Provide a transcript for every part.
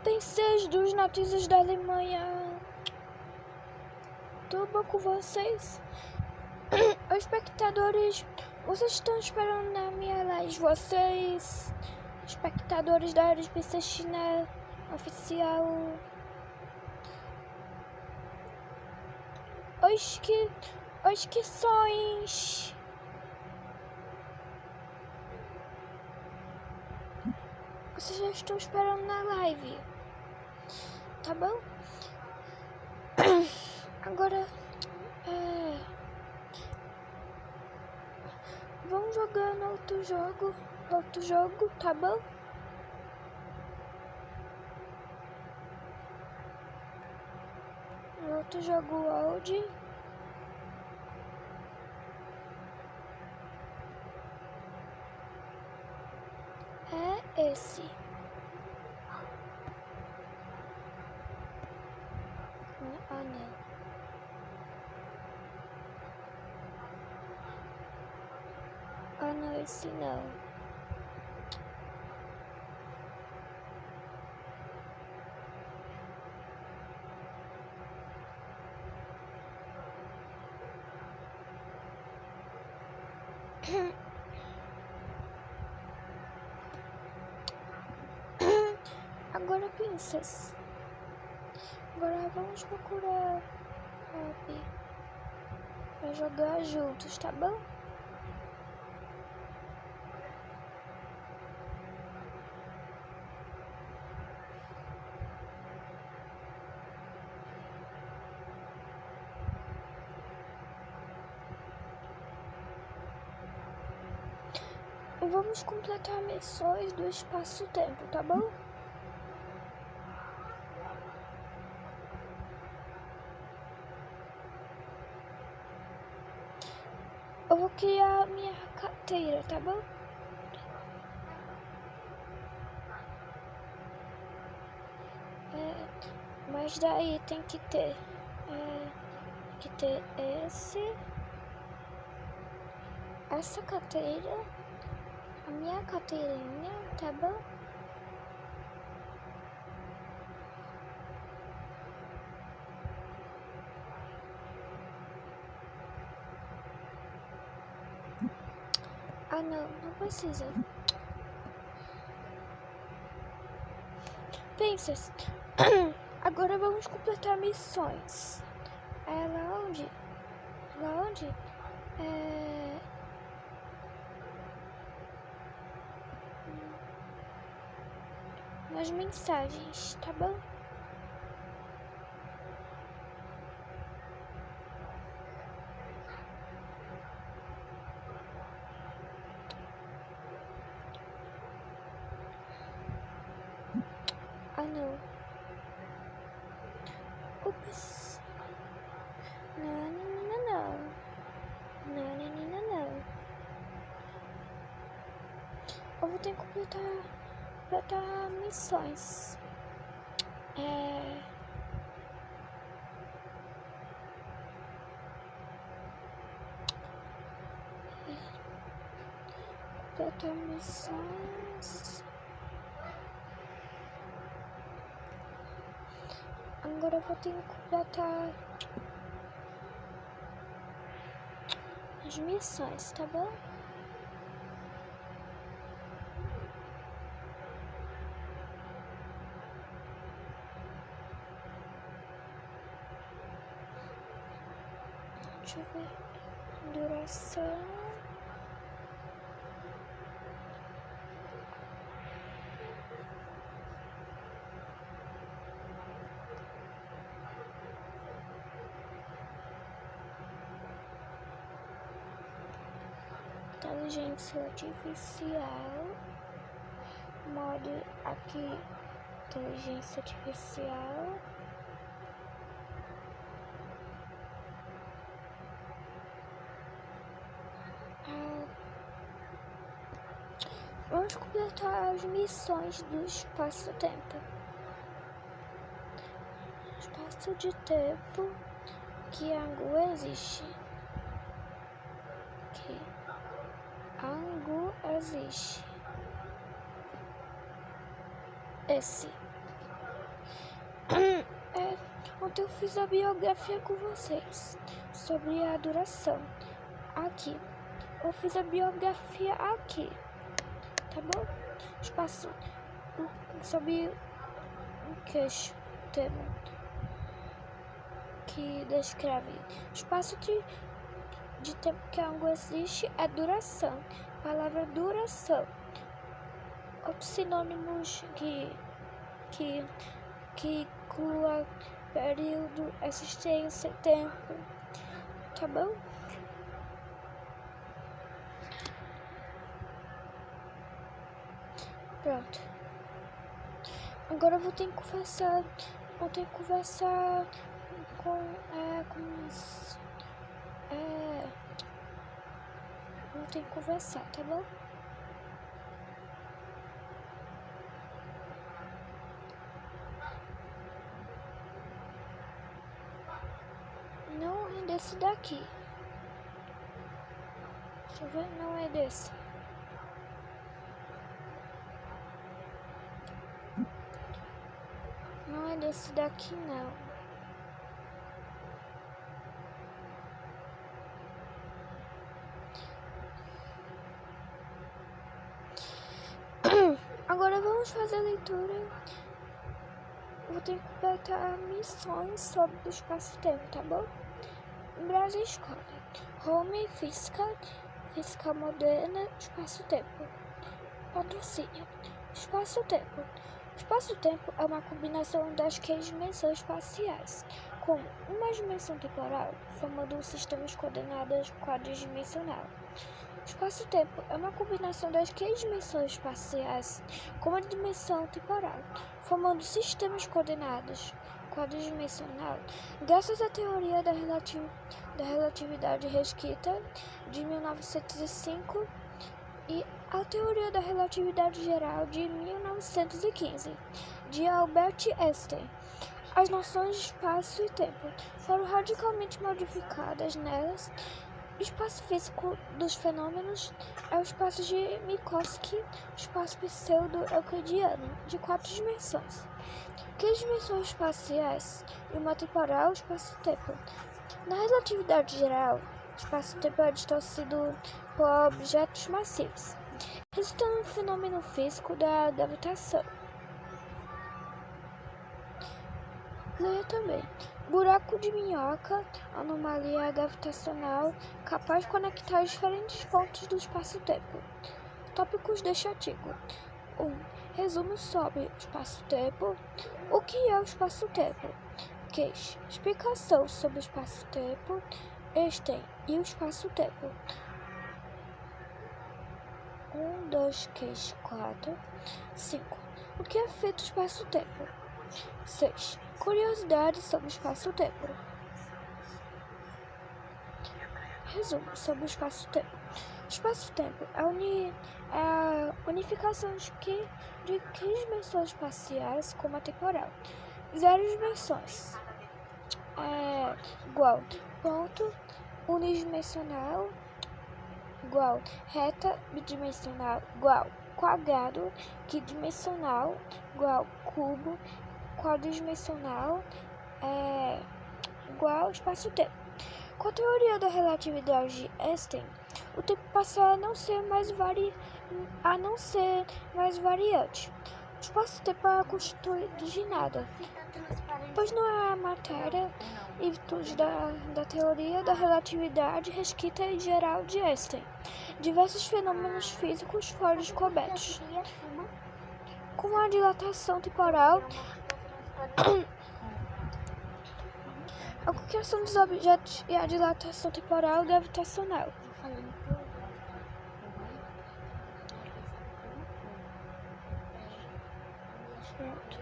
Princesas dos notícias da Alemanha. Tudo bom com vocês? Os espectadores, vocês estão esperando na minha live? Vocês, espectadores da revista China oficial. Os que sons. Vocês já estão esperando na live, tá bom? Agora, vamos jogar no outro jogo, tá bom? No outro jogo onde é esse. Ah, não. Ah, não, esse não. Agora, princess. Agora vamos procurar hobby pra jogar juntos, tá bom? Vamos completar missões do espaço-tempo, tá bom? Eu vou criar a minha carteira, tá bom? Mas daí tem que ter essa carteira, a minha carteirinha, tá bom? Ah, não precisa. Princess, agora vamos completar missões. Lá onde? Nas mensagens, tá bom? Ah, não. Ups. Não. Eu vou ter que completar missões. Completar missões. Agora eu vou ter que completar as missões, tá bom? Deixa eu ver. Duração. Inteligência artificial. Modo aqui. Inteligência artificial. Vamos completar as missões do espaço-tempo. Espaço de tempo. Que ângulo existe? Que ângulo existe? Esse. Ontem eu fiz a biografia com vocês sobre a duração. Aqui. Eu fiz a biografia aqui. Tá bom? Espaço sobre o queixo tema que descreve espaço de tempo que algo existe é duração. Palavra duração. Outros sinônimos que inclua período, existência, tempo. Tá bom? Pronto. Agora eu vou ter que conversar. Vou ter que conversar com vou ter que conversar, tá bom? Não é desse daqui. Deixa eu ver, não é desse. Não é desse daqui, não. Agora vamos fazer a leitura. Vou ter que completar missões sobre o espaço-tempo, tá bom? Brasil Escola. Home, física moderna, espaço-tempo. Patrocínio. Espaço-tempo. Espaço-tempo é uma combinação das dimensões espaciais, como uma dimensão temporal, formando um sistema de coordenadas quadridimensional. Espaço-tempo é uma combinação das dimensões espaciais, como a dimensão temporal, formando sistemas de coordenadas quadridimensional. Graças à teoria da relatividade restrita de 1905 e a teoria da relatividade geral de 1915, de Albert Einstein. As noções de espaço e tempo foram radicalmente modificadas nelas. O espaço físico dos fenômenos é o espaço de Minkowski, o espaço pseudo-euclidiano, de 4 dimensões. Que dimensões espaciais e uma temporal, o espaço-tempo. Na relatividade geral, o espaço-tempo é distorcido por objetos massivos, resultando no fenômeno físico da gravitação. Leia também. Buraco de minhoca, anomalia gravitacional capaz de conectar diferentes pontos do espaço-tempo. Tópicos deste artigo. 1. Resumo sobre o espaço-tempo. O que é o espaço-tempo? Queixa. Explicação sobre o espaço-tempo. Einstein e o espaço-tempo. 1, 2, queixa, 4. 5. O que é feito o espaço-tempo? 6. Curiosidades sobre o espaço-tempo. Resumo sobre o espaço-tempo. O espaço-tempo é a unificação de que dimensões espaciais como a temporal. 0 dimensões igual ponto unidimensional igual reta bidimensional igual quadrado bidimensional igual cubo quadridimensional igual espaço-tempo. Com a teoria da relatividade de Einstein, o tempo passa a não ser mais variante. O espaço-tempo é constituído de nada, pois não é matéria, em virtude da teoria da relatividade restrita e geral de Einstein. Diversos fenômenos físicos foram descobertos, como a dilatação temporal, a ocultação dos objetos e a dilatação temporal gravitacional. Pronto.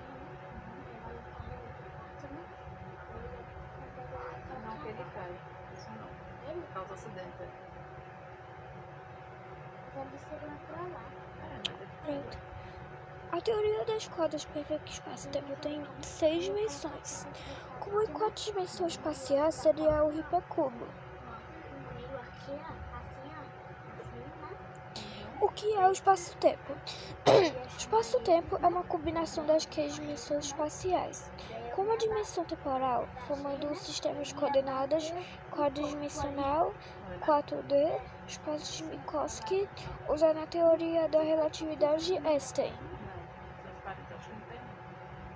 Não, que ele cai. Isso não. Ele causa acidente. Pronto. A teoria das cordas prevê que o espaço-tempo tem 6 dimensões. Como em 4 dimensões espaciais seria o hipercubo. O que é o espaço-tempo? O espaço-tempo é uma combinação das 6 dimensões espaciais, Como a dimensão temporal, formando um sistema de coordenadas quadridimensional 4D, espaço de Minkowski, usando a teoria da relatividade de Einstein. Seus parentes acham que não tem, não.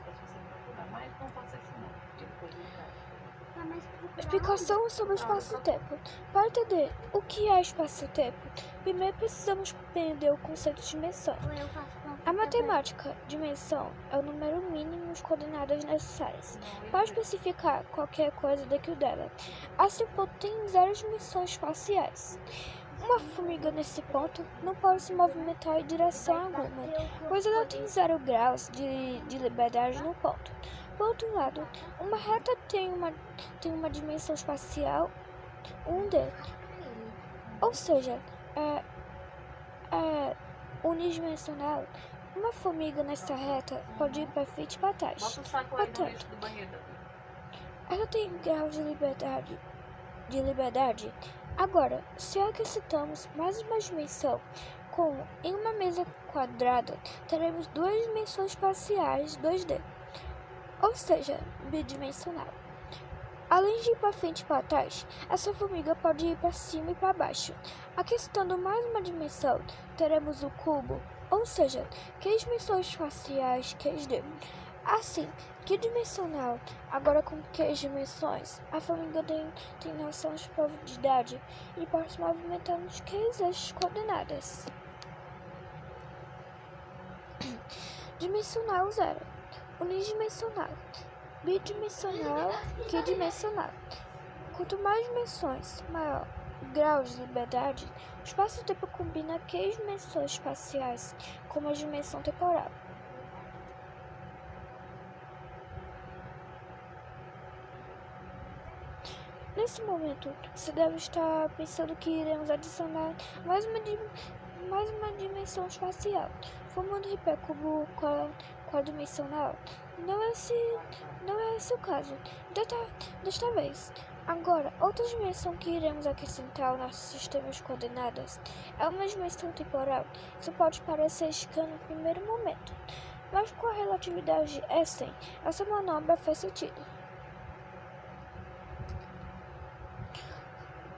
Só se você procurar. Mas não pode ser assim, não. Depois de casa. Explicação sobre o espaço-tempo. Para entender o que é espaço-tempo, primeiro precisamos compreender o conceito de dimensão. A matemática, dimensão, é o número mínimo de coordenadas necessárias para especificar qualquer coisa dentro dela. Assim, o ponto tem 0 dimensões espaciais. Uma formiga nesse ponto não pode se movimentar em direção alguma, pois ela tem 0 graus de liberdade no ponto. Por outro lado, uma reta tem uma dimensão espacial 1D, ou seja, é unidimensional. Uma formiga nessa reta pode ir para frente e para trás. Bota o saco aí no lixo do banheiro. Ela tem grau de liberdade. Agora, se acrescentamos mais uma dimensão, como em uma mesa quadrada, teremos 2 dimensões espaciais 2D, ou seja, bidimensional. Além de ir para frente e para trás, essa formiga pode ir para cima e para baixo. Acrescentando mais uma dimensão, teremos o cubo, ou seja, que dimensões espaciais QD. Assim, que dimensional, agora com que dimensões, a formiga tem noção de profundidade e pode se movimentar nos QZs coordenadas. Dimensional 0, unidimensional, bidimensional, tridimensional. Quanto mais dimensões, maior grau de liberdade, o espaço-tempo combina que dimensões espaciais como a dimensão temporal. Nesse momento, você deve estar pensando que iremos adicionar mais uma dimensão espacial, formando um hipercubo quadridimensional. Não é esse o caso, desta vez. Agora, outra dimensão que iremos acrescentar ao nosso sistema de coordenadas é uma dimensão temporal. Isso pode parecer estranho no primeiro momento, mas com a relatividade de Einstein, essa manobra faz sentido.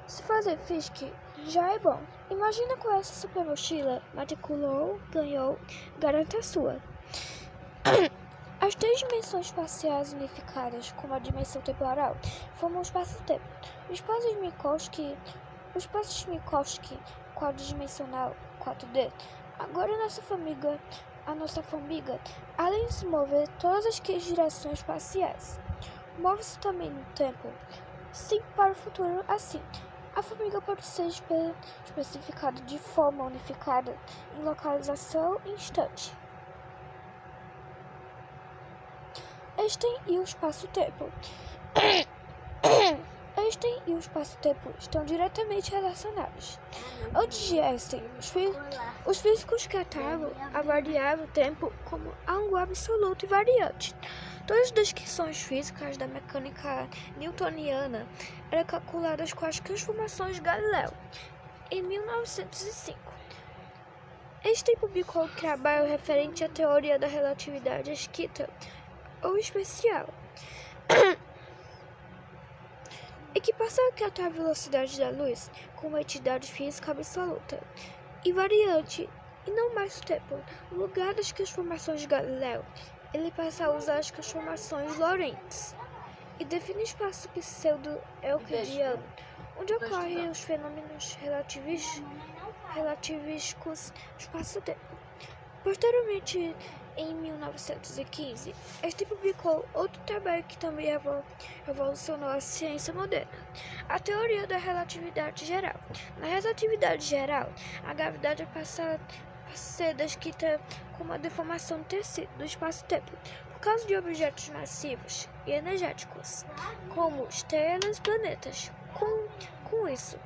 Se fazer física já é bom. Imagina com essa super mochila, matriculou, ganhou, garanta a sua. As 3 dimensões espaciais unificadas, como a dimensão temporal, formam o espaço-tempo. O espaço de Minkowski quadridimensional 4D. Agora a nossa formiga, além de se mover todas as 3 direções espaciais, move-se também no tempo. Sim, para o futuro, assim. A formiga pode ser especificada de forma unificada em localização e instante. Einstein e o espaço-tempo. Einstein e o espaço-tempo estão diretamente relacionados. Antes de Einstein, os físicos tratavam a variável tempo como algo absoluto e variante. Todas as descrições físicas da mecânica newtoniana eram calculadas com as transformações de Galileu, em 1905. Einstein publicou o trabalho referente à teoria da relatividade escrita ou especial, e que passa a tratar a velocidade da luz como uma entidade física absoluta e variante, e não mais o tempo. No lugar das transformações de Galileu, ele passa a usar as transformações Lorentz e define o espaço pseudo-euclidiano, onde ocorrem os fenômenos relativísticos do espaço-tempo. Posteriormente, em 1915, Einstein publicou outro trabalho que também revolucionou a ciência moderna, a teoria da relatividade geral. Na relatividade geral, a gravidade passa a ser descrita como a deformação do tecido do espaço-tempo por causa de objetos massivos e energéticos, como estrelas e planetas. Com isso,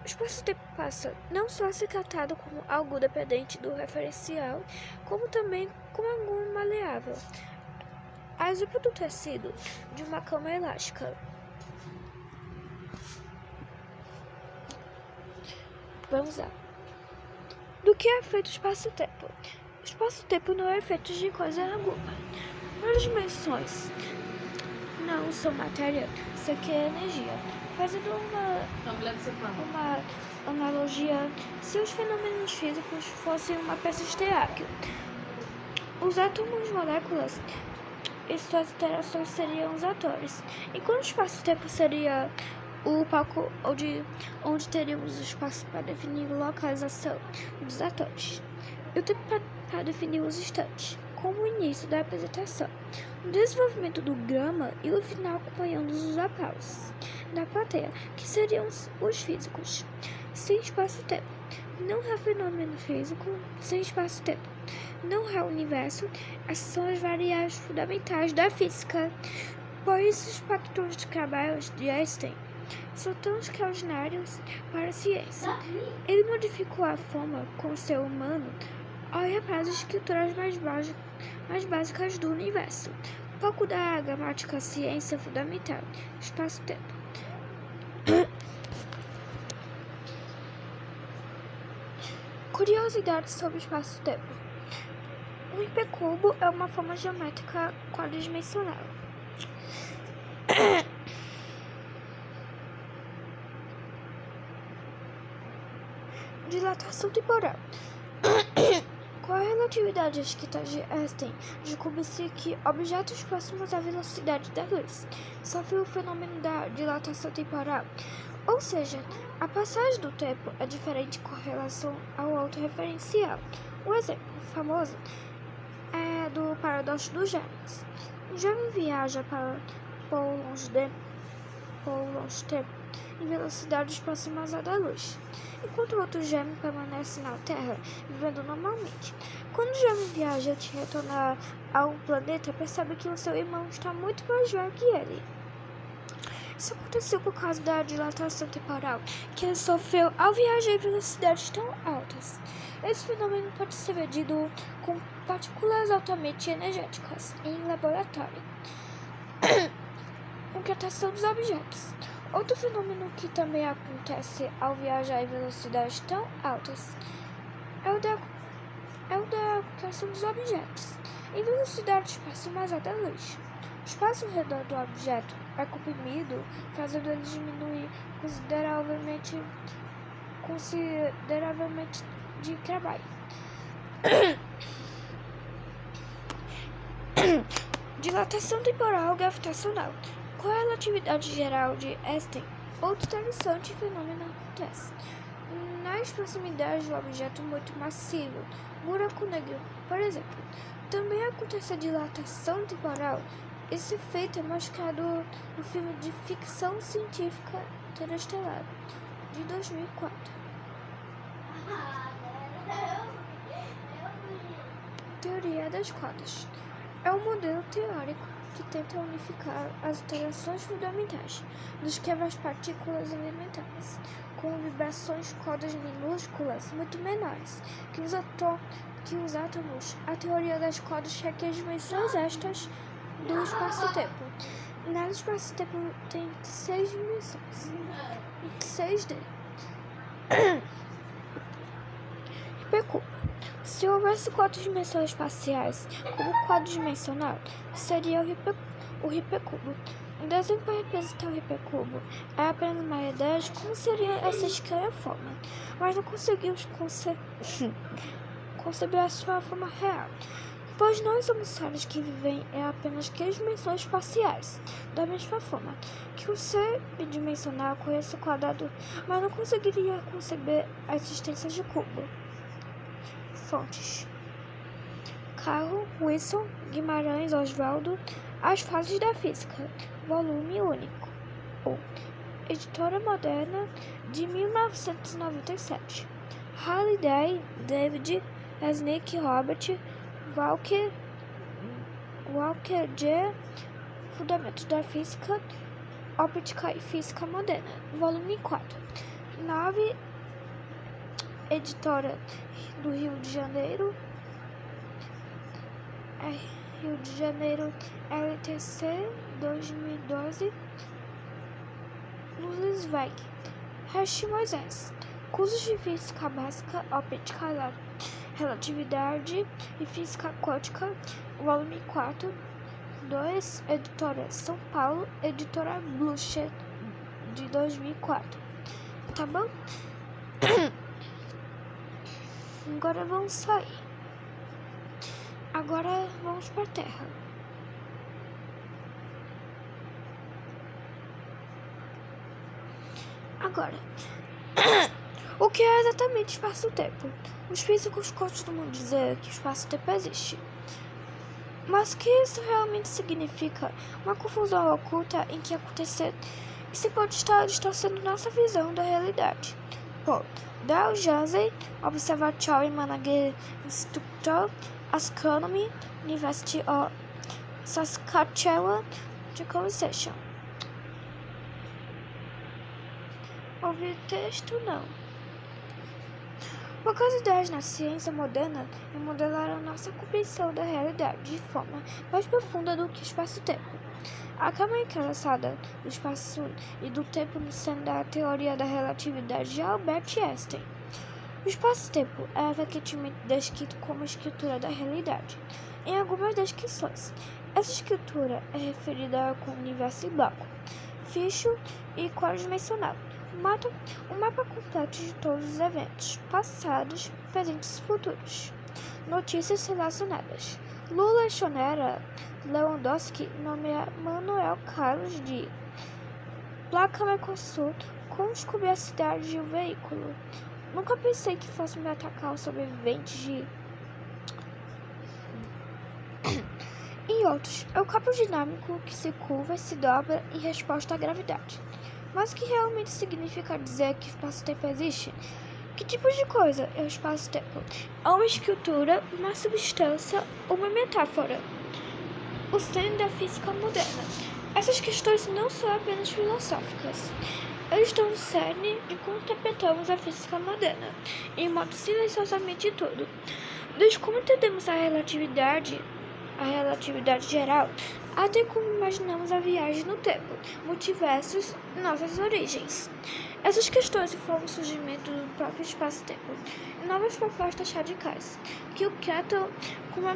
o espaço-tempo passa não só a ser tratado como algo dependente do referencial, como também como algo maleável, a exemplo do tecido de uma cama elástica. Vamos lá. Do que é feito o espaço-tempo? O espaço-tempo não é feito de coisa alguma. As dimensões não são matéria, isso aqui é energia. Fazendo uma analogia, se os fenômenos físicos fossem uma peça de teatro, os átomos, moléculas e suas interações seriam os atores, enquanto o espaço-tempo seria o palco onde teríamos o espaço para definir a localização dos atores e o tempo para definir os instantes, como o início da apresentação, o desenvolvimento do drama e o final acompanhando os aplausos da plateia, que seriam os físicos. Sem espaço-tempo, não há fenômeno físico. Sem espaço-tempo, não há universo. Essas são as variáveis fundamentais da física. Por isso, os factores de trabalhos de Einstein são tão extraordinários para a ciência. Ele modificou a forma como o ser humano olha para as estruturas mais básicas do universo. Um pouco da gramática, ciência fundamental, espaço-tempo. Curiosidades sobre espaço-tempo. Um hipercubo é uma forma geométrica quadridimensional. Dilatação temporal. Com a relatividade escrita de Einstein, descobriu-se que objetos próximos à velocidade da luz sofrem o fenômeno da dilatação temporal, ou seja, a passagem do tempo é diferente com relação ao autorreferencial. Um exemplo famoso é do paradoxo dos gêmeos. Um gêmeo viaja para o longe tempo em velocidades próximas à da luz, enquanto o outro gêmeo permanece na Terra, vivendo normalmente. Quando o gêmeo viajante retorna ao planeta, percebe que o seu irmão está muito mais velho que ele. Isso aconteceu por causa da dilatação temporal que ele sofreu ao viajar em velocidades tão altas. Esse fenômeno pode ser medido com partículas altamente energéticas em laboratório. Concretação dos objetos. Outro fenômeno que também acontece ao viajar em velocidades tão altas é o da concreção dos objetos em velocidades próximas à da luz. O espaço ao redor do objeto é comprimido, fazendo ele diminuir consideravelmente de trabalho. Dilatação temporal gravitacional. Com a relatividade geral de Einstein, outro interessante fenômeno acontece nas proximidades de um objeto muito massivo, buraco negro, por exemplo. Também acontece a dilatação temporal. Esse efeito é mostrado no filme de ficção científica Interestelar, de 2004. Teoria das cordas. É um modelo teórico que tenta unificar as interações fundamentais dos que as partículas elementares, com vibrações de cordas minúsculas muito menores que os átomos. A teoria das cordas requer dimensões extras do espaço-tempo. Nada espaço-tempo tem 6 dimensões. 6D. Hipercubo. Se houvesse 4 dimensões espaciais como quadridimensional, seria o hipercubo. Um desenho para representar o hipercubo é apenas uma ideia de como seria essa escala forma, mas não conseguimos conceber a sua forma real, pois nós somos seres que vivem em apenas 3 dimensões espaciais, da mesma forma que o ser bidimensional conhece o quadrado, mas não conseguiria conceber a existência de cubo. Fontes: Carl Wilson, Guimarães Oswaldo, As Fases da Física, volume único. Editora Moderna, de 1997. Halliday, David, Resnick, Robert, Walker J. Fundamentos da Física, Óptica e Física Moderna, volume 4. 9. Editora do Rio de Janeiro, LTC 2012. Luzesweg, Hershey Moisés, Cursos de Física Básica, Óptica, Relatividade e Física Quântica, volume 4. 2, editora São Paulo, editora Blucher, de 2004. Tá bom? Agora vamos sair. Agora vamos para a Terra. Agora, o que é exatamente espaço-tempo? Os físicos costumam dizer que o espaço-tempo existe. Mas o que isso realmente significa? Uma confusão oculta em que acontecer. Isso pode estar distorcendo nossa visão da realidade. Bom, da Janssen Observatory Manager Institute Astronomy, University of Saskatchewan, de Conversation. Ouvir texto, não. Uma curiosidade na ciência moderna é modelar a nossa compreensão da realidade de forma mais profunda do que o espaço-tempo. A cama encaixada do espaço e do tempo no centro da teoria da relatividade de Albert Einstein. O espaço-tempo é frequentemente descrito como a escritura da realidade. Em algumas descrições, essa escritura é referida como universo em bloco, fixo e quadridimensional. Um mapa completo de todos os eventos, passados, presentes e futuros. Notícias relacionadas. Lula exonera Lewandowski, nomeia Manuel Carlos de placa Mercosul, como descobrir a cidade de um veículo. Nunca pensei que fosse me atacar os sobreviventes de... Em outros, é o campo dinâmico que se curva e se dobra em resposta à gravidade. Mas o que realmente significa dizer que o espaço-tempo existe? Que tipo de coisa é o espaço-tempo? É uma escritura, uma substância ou uma metáfora? O centro da física moderna. Essas questões não são apenas filosóficas. Elas estão no cerne de como interpretamos a física moderna, em modo silenciosamente todo. Desde como entendemos a relatividade geral, até como imaginamos a viagem no tempo, multiversos e nossas origens. Essas questões informam o surgimento do próprio espaço-tempo e novas propostas radicais, que o tratam como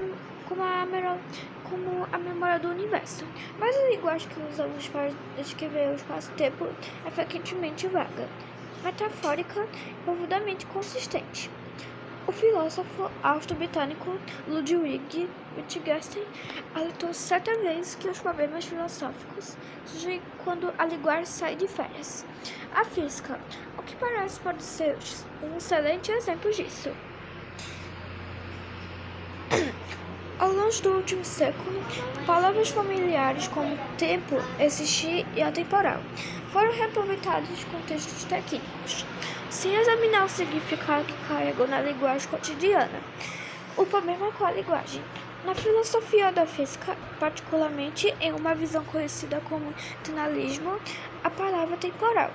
a memória do universo. Mas a linguagem que usamos para descrever o espaço-tempo é frequentemente vaga, metafórica e profundamente consistente. O filósofo austro-britânico Ludwig Wittgenstein alertou certa vez que os problemas filosóficos surgem quando a linguagem sai de férias. A física, o que parece, pode ser um excelente exemplo disso. Ao longo do último século, palavras familiares como tempo, existir e atemporal foram reaproveitadas em contextos técnicos, sem examinar o significado que carregam na linguagem cotidiana. O problema é com a linguagem. Na filosofia da física, particularmente em uma visão conhecida como eternalismo, a palavra temporal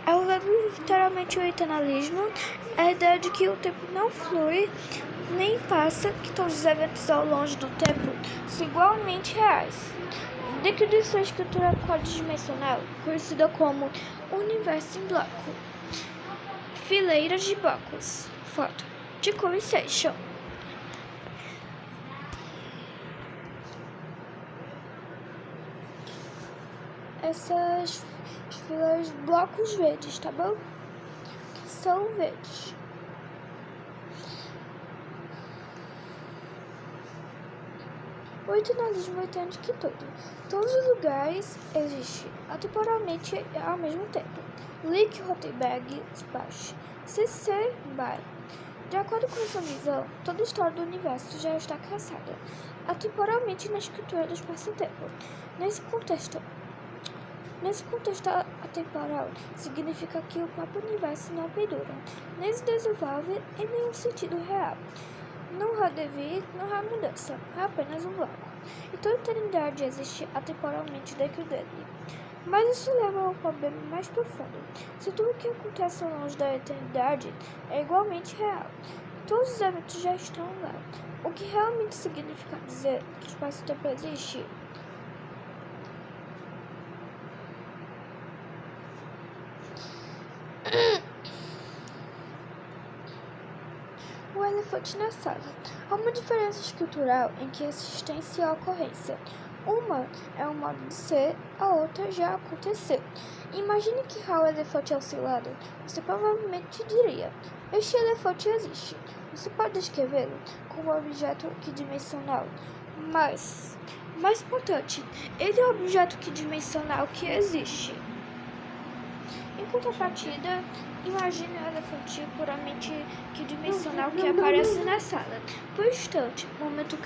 é usado literalmente. O eternalismo é a ideia de que o tempo não flui nem passa, que todos os eventos ao longo do tempo são igualmente reais. Dentro de sua escritura quadridimensional, conhecida como universo em bloco, fileiras de blocos, foto de Conversation. Essas fileiras de blocos verdes, tá bom? Que são verdes. O eternalismo entende que todos os lugares existem atemporalmente e ao mesmo tempo. Lick, Rothenberg, Spash, C.C. By. De acordo com essa visão, toda a história do universo já está traçada atemporalmente na escritura do espaço-tempo. Nesse contexto atemporal, significa que o próprio universo não perdura, nem se desenvolve em nenhum sentido real. Não há devir, não há mudança, há apenas um bloco. E toda eternidade existe atemporalmente dentro dele. Mas isso leva a um problema mais profundo. Se tudo o que acontece ao longe da eternidade é igualmente real, todos os eventos já estão lá, o que realmente significa dizer que o espaço-tempo existe? O elefante na sala. Há uma diferença estrutural entre existência e ocorrência. Uma é um modo de ser, a outra já aconteceu. Imagine que há um elefante ao seu lado. Você provavelmente diria: este elefante existe. Você pode descrevê-lo como um objeto tridimensional. Mas, mais importante, ele é um objeto tridimensional que existe. Em contrapartida, imagine um elefante puramente tridimensional que aparece na sala. Por instante, momento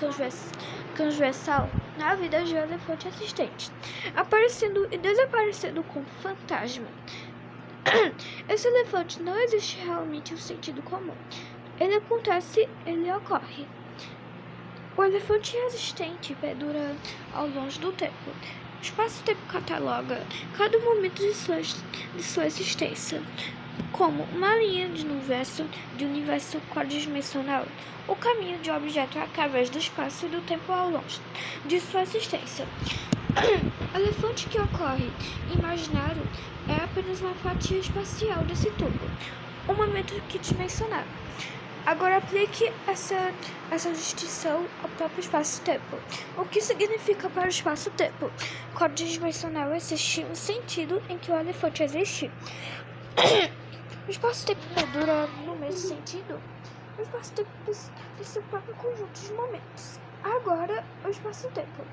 transversal na vida de um elefante assistente, aparecendo e desaparecendo como fantasma. Esse elefante não existe realmente no sentido comum. Ele acontece, ele ocorre. O elefante existente perdura ao longo do tempo. O espaço-tempo cataloga cada momento de sua existência como uma linha de universo quadridimensional, o caminho de um objeto através do espaço e do tempo ao longo de sua existência. O elefante que ocorre imaginário é apenas uma fatia espacial desse tubo, um momento tridimensional. Agora aplique essa distinção ao próprio espaço-tempo. O que significa para o espaço-tempo? Quadridimensional existe um sentido em que o elefante existe. O espaço-tempo perdura no mesmo sentido. O espaço-tempo tem seu próprio conjunto de momentos. Agora, o espaço-tempo.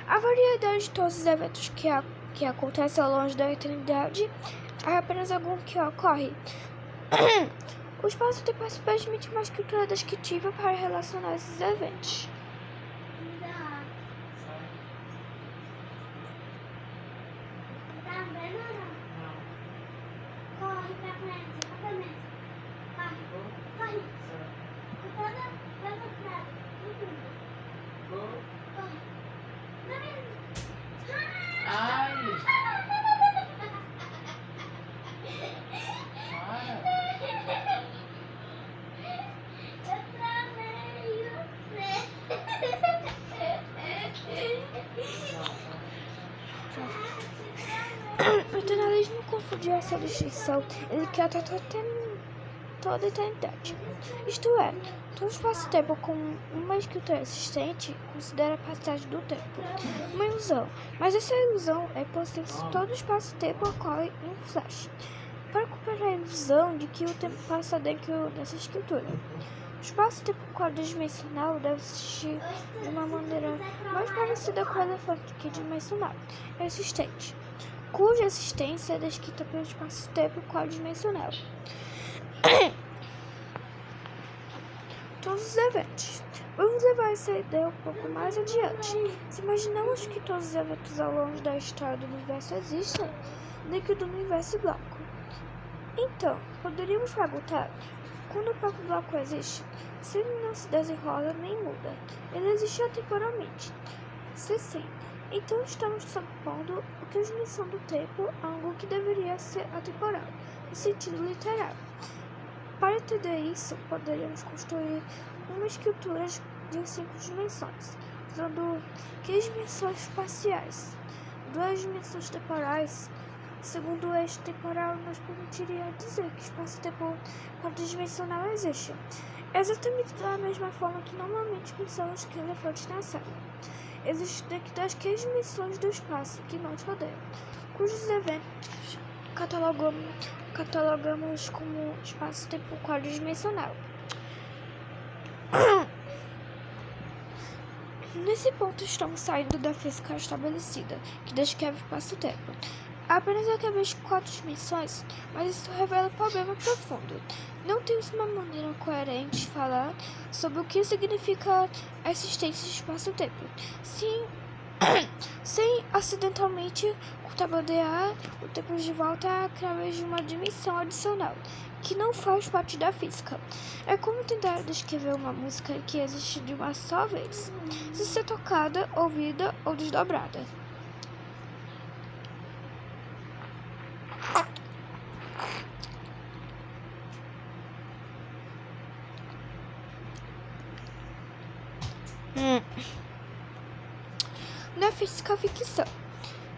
A variedade de todos os eventos que acontecem ao longo da eternidade é apenas algum que ocorre. O espaço-tempo é simplesmente uma estrutura descritiva para relacionar esses eventos. O internalismo confundiu essa distinção. Ele quer tratar toda a eternidade. Isto é, todo espaço-tempo como uma estrutura existente considera a passagem do tempo uma ilusão, mas essa ilusão é possível se todo espaço-tempo ocorre em um flash. Para recuperar a ilusão de que o tempo passa dentro dessa estrutura, o espaço-tempo quadridimensional deve existir de uma maneira mais parecida com o elefante tridimensional existente, cuja existência é descrita pelo espaço-tempo quadridimensional. Todos os eventos. Vamos levar essa ideia um pouco mais adiante. Se imaginamos que todos os eventos ao longo da história do universo existem dentro do universo bloco, então poderíamos perguntar: quando o próprio bloco existe, se ele não se desenrola nem muda, ele existe atemporalmente? Se sim, então estamos supondo que a dimensão do tempo é algo que deveria ser atemporal, no sentido literal. Para entender isso, poderíamos construir uma estrutura de 5 dimensões, usando 3 dimensões espaciais, 2 dimensões temporais. Segundo o eixo temporal, nos permitiria dizer que o espaço-tempo quadridimensional existe, exatamente da mesma forma que normalmente pensamos que o elefante na sala existe dentro das 3 dimensões do espaço que nos rodeiam, cujos eventos catalogamos como espaço-tempo quadridimensional. Nesse ponto, estamos saindo da física estabelecida, que descreve o espaço-tempo apenas através de 4 dimensões, mas isso revela um problema profundo. Não temos uma maneira coerente de falar sobre o que significa a existência de espaço-tempo, sem acidentalmente contrabandear o tempo de volta através de uma dimensão adicional, que não faz parte da física. É como tentar descrever uma música que existe de uma só vez, sem ser tocada, ouvida ou desdobrada. Na física-ficção.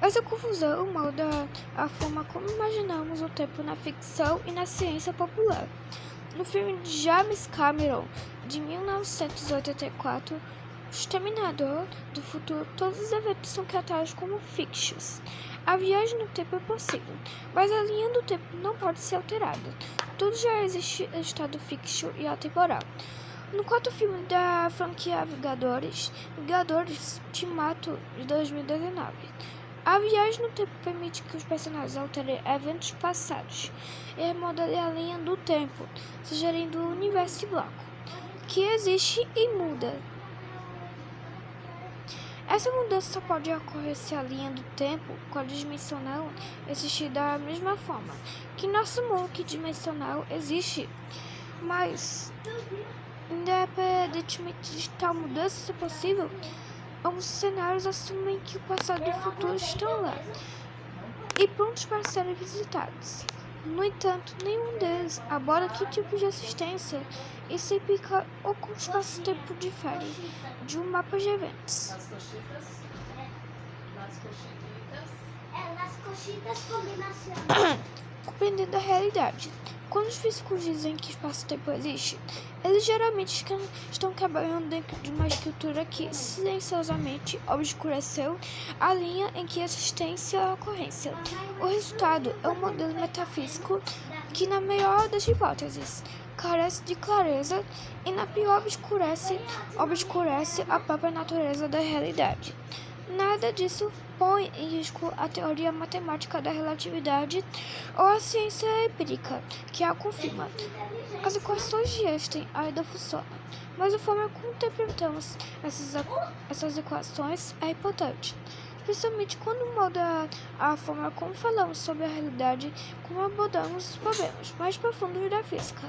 Essa confusão molda a forma como imaginamos o tempo na ficção e na ciência popular. No filme de James Cameron, de 1984, O Exterminador do Futuro, todos os eventos são tratados como fictícios. A viagem no tempo é possível, mas a linha do tempo não pode ser alterada. Tudo já existe em estado fictício e atemporal. No quarto filme da franquia Vingadores, Ultimato, de 2019, a viagem no tempo permite que os personagens alterem eventos passados e remodelem a linha do tempo, sugerindo um universo bloco, que existe e muda. Essa mudança só pode ocorrer se a linha do tempo quadridimensional existir da mesma forma que nosso mundo dimensional existe. Mas, independentemente de tal mudança ser possível, ambos os cenários assumem que o passado e o futuro estão lá e prontos para serem visitados. No entanto, nenhum deles aborda que tipo de assistência isso implica ou como o espaço-tempo difere de um mapa de eventos. Las cochitas. Las cochitas combinaciones. Compreendendo a realidade. Quando os físicos dizem que o espaço-tempo existe, eles geralmente estão trabalhando dentro de uma estrutura que silenciosamente obscureceu a linha em que existe a ocorrência. O resultado é um modelo metafísico que, na melhor das hipóteses, carece de clareza e, na pior, obscurece a própria natureza da realidade. Nada disso põe em risco a teoria matemática da relatividade ou a ciência empírica, que a confirma. As equações de Einstein ainda funcionam, mas a forma como interpretamos essas equações é importante, especialmente quando muda a forma como falamos sobre a realidade, como abordamos os problemas mais profundos da física.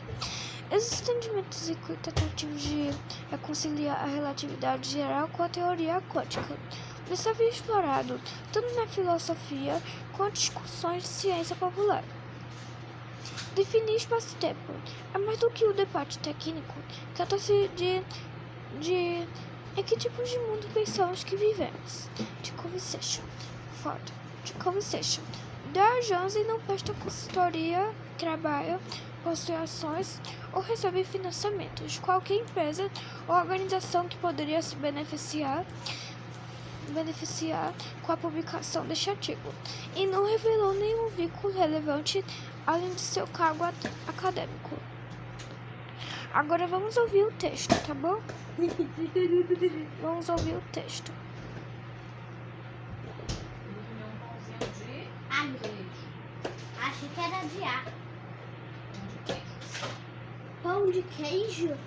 Existem entendimentos e tentativas de reconciliar a relatividade geral com a teoria quântica. Isso é explorado tanto na filosofia quanto em discussões de ciência popular. Definir espaço-tempo é mais do que um debate técnico. Trata-se de em que tipo de mundo pensamos que vivemos. De Conversation. Foto. De Conversation. Da Jansen não presta consultoria, trabalha, possui ações ou recebe financiamento de qualquer empresa ou organização que poderia se beneficiar com a publicação deste artigo e não revelou nenhum vínculo relevante além de seu cargo acadêmico. Agora vamos ouvir o texto, tá bom? Vamos ouvir o texto. Acho que era de A. Um de queijo.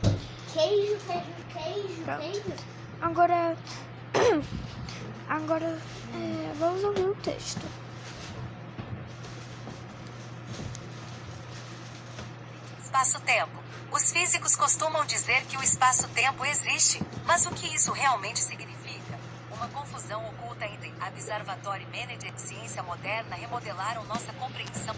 Pão de queijo? Queijo. Agora vamos ouvir o texto. Espaço-tempo. Os físicos costumam dizer que o espaço-tempo existe, mas o que isso realmente significa? Uma confusão oculta entre Observatório Manager e ciência moderna remodelaram nossa compreensão.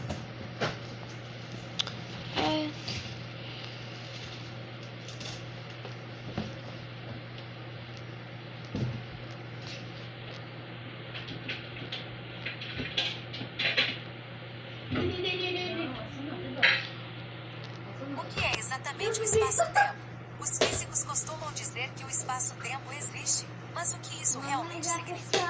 O que é exatamente o espaço-tempo? Os físicos costumam dizer que o espaço-tempo existe, mas o que isso realmente significa?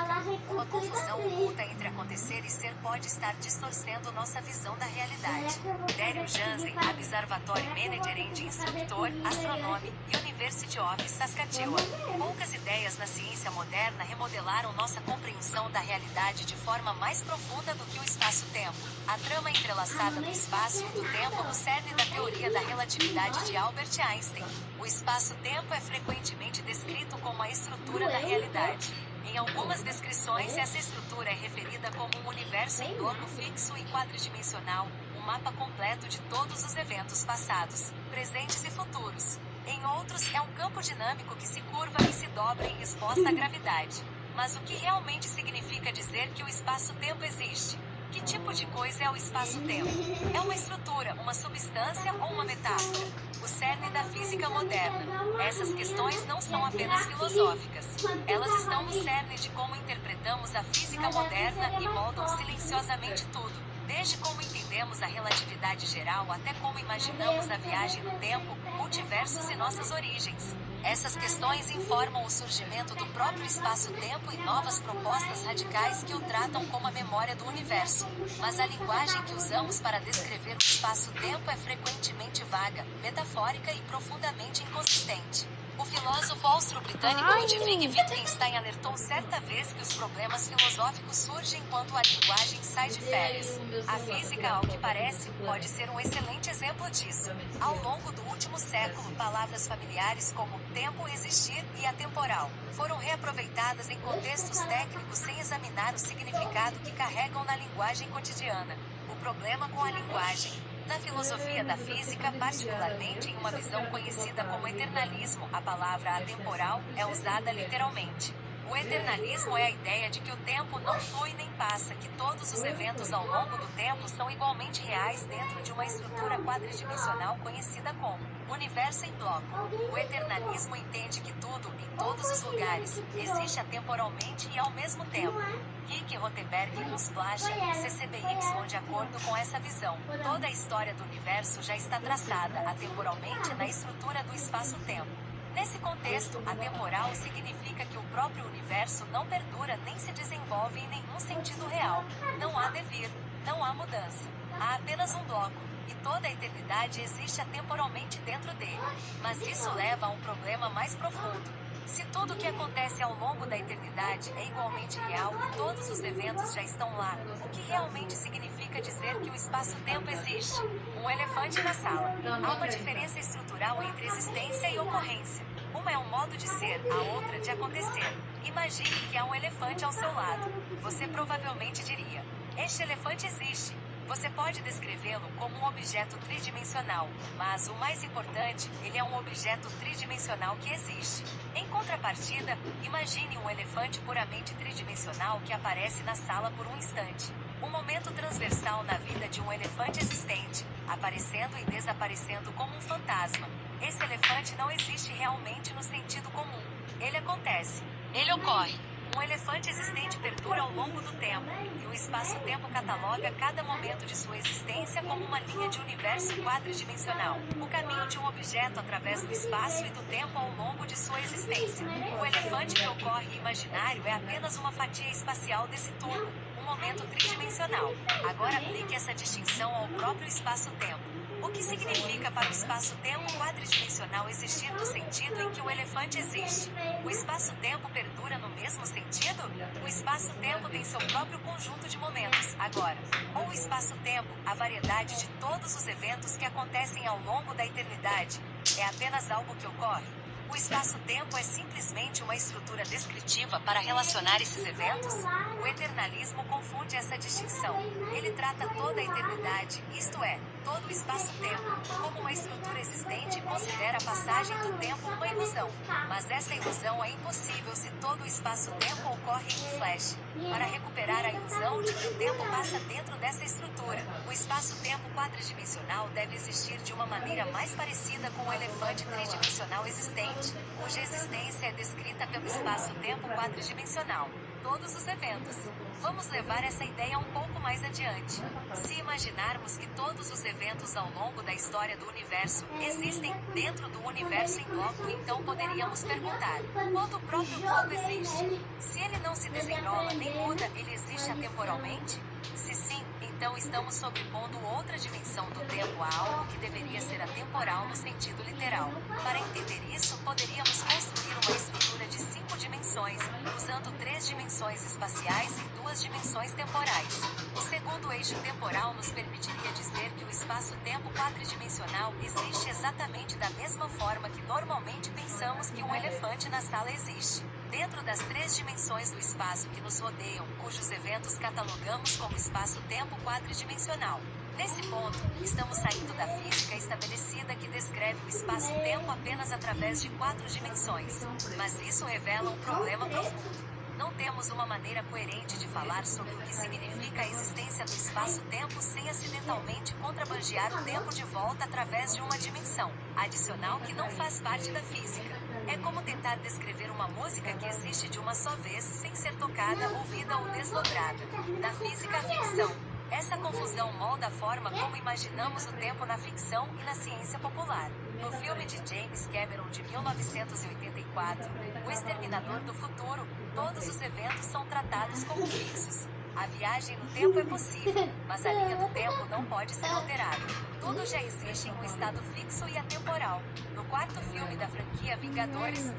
Uma confusão oculta entre acontecer e ser pode estar distorcendo nossa visão da realidade. Dario Jansen, Observatory Manager and Instructor, Astronomy, University of Saskatchewan. Poucas ideias na ciência moderna remodelaram nossa compreensão da realidade de forma mais profunda do que o espaço-tempo. A trama entrelaçada do espaço e do tempo no cerne da teoria da relatividade de Albert Einstein. O espaço-tempo é frequentemente descrito como a estrutura da realidade. Em algumas descrições, essa estrutura é referida como um universo em torno fixo e quadridimensional, um mapa completo de todos os eventos passados, presentes e futuros. Em outros, é um campo dinâmico que se curva e se dobra em resposta à gravidade. Mas o que realmente significa dizer que o espaço-tempo existe? Que tipo de coisa é o espaço-tempo? É uma estrutura, uma substância ou uma metáfora? O cerne da física moderna. Essas questões não são apenas filosóficas. Elas estão no cerne de como interpretamos a física moderna e moldam silenciosamente tudo. Desde como entendemos a relatividade geral até como imaginamos a viagem no tempo, multiversos e nossas origens. Essas questões informam o surgimento do próprio espaço-tempo e novas propostas radicais que o tratam como a memória do universo. Mas a linguagem que usamos para descrever o espaço-tempo é frequentemente vaga, metafórica e profundamente inconsistente. O filósofo austro-britânico Ludwig Wittgenstein alertou certa vez que os problemas filosóficos surgem quando a linguagem sai de férias. A física, ao que parece, pode ser um excelente exemplo disso. Ao longo do último século, palavras familiares como tempo, existir e atemporal foram reaproveitadas em contextos técnicos sem examinar o significado que carregam na linguagem cotidiana. O problema com a linguagem na filosofia da física, particularmente em uma visão conhecida como eternalismo, a palavra atemporal é usada literalmente. O eternalismo é a ideia de que o tempo não flui nem passa, que todos os eventos ao longo do tempo são igualmente reais dentro de uma estrutura quadridimensional conhecida como universo em bloco. O eternalismo entende que tudo, em todos os lugares, existe atemporalmente e ao mesmo tempo. Kik Rotenberg e Unsplash, CCBX, de acordo com essa visão, toda a história do universo já está traçada atemporalmente na estrutura do espaço-tempo. Nesse contexto, atemporal significa que o próprio universo não perdura nem se desenvolve em nenhum sentido real. Não há devir, não há mudança. Há apenas um bloco, e toda a eternidade existe atemporalmente dentro dele. Mas isso leva a um problema mais profundo. Se tudo o que acontece ao longo da eternidade é igualmente real e todos os eventos já estão lá, o que realmente significa dizer que o espaço-tempo existe? Um elefante na sala. Há uma diferença estrutural entre existência e ocorrência. Uma é um modo de ser, a outra de acontecer. Imagine que há um elefante ao seu lado. Você provavelmente diria: este elefante existe. Você pode descrevê-lo como um objeto tridimensional, mas o mais importante, ele é um objeto tridimensional que existe. Em contrapartida, imagine um elefante puramente tridimensional que aparece na sala por um instante. Um momento transversal na vida de um elefante existente, aparecendo e desaparecendo como um fantasma. Esse elefante não existe realmente no sentido comum. Ele acontece. Ele ocorre. Um elefante existente perdura ao longo do tempo, e o espaço-tempo cataloga cada momento de sua existência como uma linha de universo quadridimensional, o caminho de um objeto através do espaço e do tempo ao longo de sua existência. O elefante que ocorre imaginário é apenas uma fatia espacial desse tubo, um momento tridimensional. Agora aplique essa distinção ao próprio espaço-tempo. O que significa para o espaço-tempo quadridimensional existir no sentido em que o elefante existe? O espaço-tempo perdura no mesmo sentido? O espaço-tempo tem seu próprio conjunto de momentos, agora. Ou o espaço-tempo, a variedade de todos os eventos que acontecem ao longo da eternidade, é apenas algo que ocorre? O espaço-tempo é simplesmente uma estrutura descritiva para relacionar esses eventos? O eternalismo confunde essa distinção. Ele trata toda a eternidade, isto é, todo o espaço-tempo, como uma estrutura existente e considera a passagem do tempo uma ilusão. Mas essa ilusão é impossível se todo o espaço-tempo ocorre em um flash. Para recuperar a ilusão de que o tempo passa dentro dessa estrutura, o espaço-tempo quadridimensional deve existir de uma maneira mais parecida com o elefante tridimensional existente, cuja existência é descrita pelo espaço-tempo quadridimensional. Todos os eventos. Vamos levar essa ideia um pouco mais adiante. Se imaginarmos que todos os eventos ao longo da história do universo existem dentro do universo em bloco, então poderíamos perguntar: quando o próprio bloco existe? Se ele não se desenrola nem muda, ele existe atemporalmente? Se sim, então estamos sobrepondo outra dimensão do tempo a algo que deveria ser atemporal no sentido literal. Para entender isso, poderíamos construir uma estrutura de 5 dimensões, usando 3 dimensões espaciais e 2 dimensões temporais. O segundo eixo temporal nos permitiria dizer que o espaço-tempo quadridimensional existe exatamente da mesma forma que normalmente pensamos que um elefante na sala existe. Dentro das 3 dimensões do espaço que nos rodeiam, cujos eventos catalogamos como espaço-tempo quadridimensional. Nesse ponto, estamos saindo da física estabelecida que descreve o espaço-tempo apenas através de 4 dimensões. Mas isso revela um problema profundo. Não temos uma maneira coerente de falar sobre o que significa a existência do espaço-tempo sem acidentalmente contrabandear o tempo de volta através de uma dimensão adicional que não faz parte da física. É como tentar descrever uma música que existe de uma só vez sem ser tocada, ouvida ou desdobrada. Da física à ficção. Essa confusão molda a forma como imaginamos o tempo na ficção e na ciência popular. No filme de James Cameron de 1984, O Exterminador do Futuro, todos os eventos são tratados como fixos. A viagem no tempo é possível, mas a linha do tempo não pode ser alterada. Tudo já existe em um estado fixo e atemporal. No quarto filme da franquia Vingadores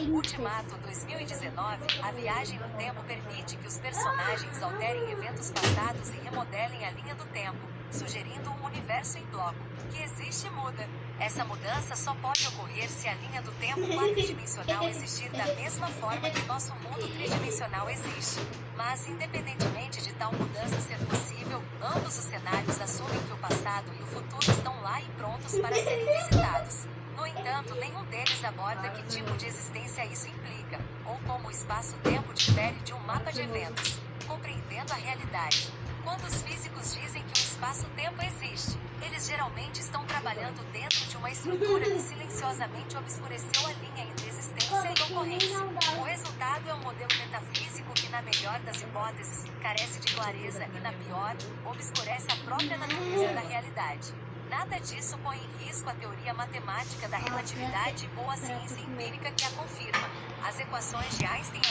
Ultimato 2019, a viagem no tempo permite que os personagens alterem eventos passados e remodelem a linha do tempo, sugerindo um universo em bloco, que existe e muda. Essa mudança só pode ocorrer se a linha do tempo quadridimensional existir da mesma forma que nosso mundo tridimensional existe. Mas, independentemente de tal mudança ser possível, ambos os cenários assumem que o passado e o futuro estão lá e prontos para serem visitados. No entanto, nenhum deles aborda que tipo de existência isso implica, ou como o espaço-tempo difere de um mapa de eventos. Compreendendo a realidade. Quando os físicos dizem que o espaço-tempo existe, eles geralmente estão trabalhando dentro de uma estrutura que silenciosamente obscureceu a linha entre existência e ocorrência. O resultado é um modelo metafísico que, na melhor das hipóteses, carece de clareza e, na pior, obscurece a própria natureza da realidade. Nada disso põe em risco a teoria matemática da relatividade ou a ciência empírica que a confirma. As equações de Einstein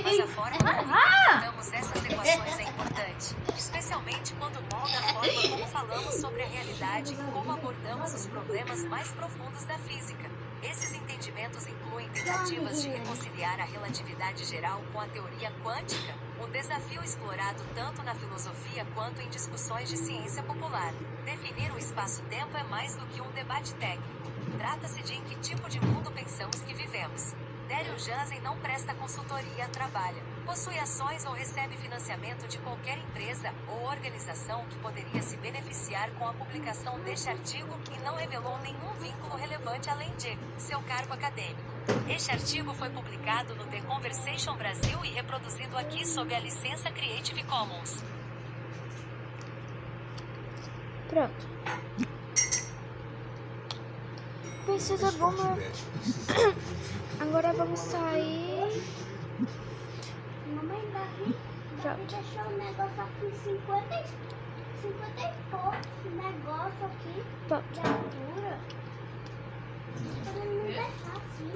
mas a forma como interpretamos essas equações é importante, especialmente quando molda a forma como falamos sobre a realidade e como abordamos os problemas mais profundos da física. Esses entendimentos incluem tentativas de reconciliar a relatividade geral com a teoria quântica, um desafio explorado tanto na filosofia quanto em discussões de ciência popular. Definir o espaço-tempo é mais do que um debate técnico. Trata-se de em que tipo de mundo pensamos que vivemos. Daryl Jansen não presta consultoria, trabalha, possui ações ou recebe financiamento de qualquer empresa ou organização que poderia se beneficiar com a publicação deste artigo e não revelou nenhum vínculo relevante além de seu cargo acadêmico. Este artigo foi publicado no The Conversation Brasil e reproduzido aqui sob a licença Creative Commons. Pronto. Precisa bomba. Agora vamos sair. Mamãe, Davi deixou um negócio aqui, 50 e poucos negócio aqui Pronto. de altura. Pra ele não deixar assim.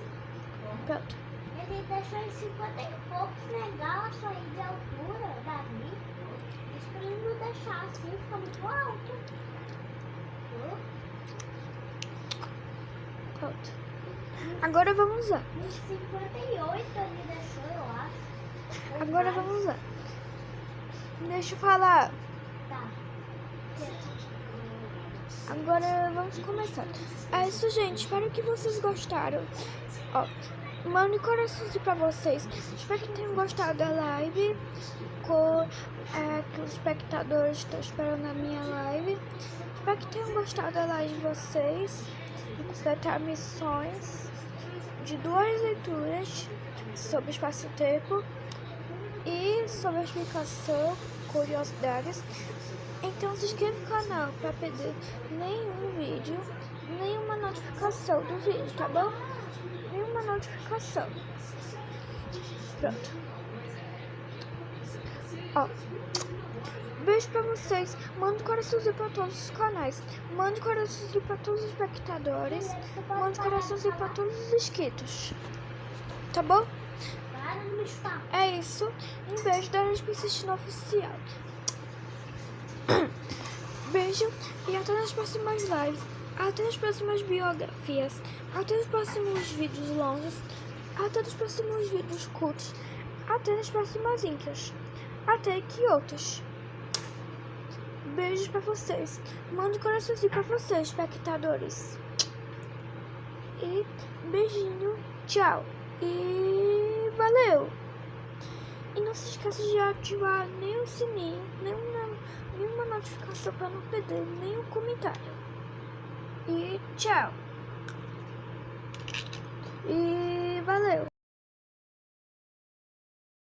Pronto. Ele deixou em 50 e poucos negócios aí de altura, Davi. Isso pra ele não deixar assim, fica muito alto. Viu? Pronto. Agora vamos lá. Uns 58 ele deixou, eu acho. Agora vamos lá. Deixa eu falar. Tá. Agora vamos começar. É isso, gente. Espero que vocês gostaram. Ó, mando coraçãozinho pra vocês. Espero que tenham gostado da live. Que os espectadores estão esperando a minha live. Espero que tenham gostado da live de vocês. Completar missões de 2 leituras sobre espaço-tempo e sobre a explicação, curiosidades. Então se inscreva no canal para perder nenhum vídeo, nenhuma notificação do vídeo, tá bom? Nenhuma notificação. Pronto. Ó, beijo pra vocês. Mande coraçãozinho pra todos os canais. Mande coraçãozinho pra todos os espectadores. Mande coraçãozinho pra todos os inscritos. Tá bom? Para de me chutar. É isso. Um beijo da Respiscina Oficial. Beijo e até nas próximas lives. Até nas próximas biografias. Até nos próximos vídeos longos. Até nos próximos vídeos curtos. Até nas próximas intros. Até que outros. Beijos pra vocês. Mando coraçãozinho pra vocês, espectadores. E beijinho. Tchau. E valeu. E não se esqueça de ativar nem o sininho, nenhuma notificação pra não perder nenhum comentário. E tchau. E valeu.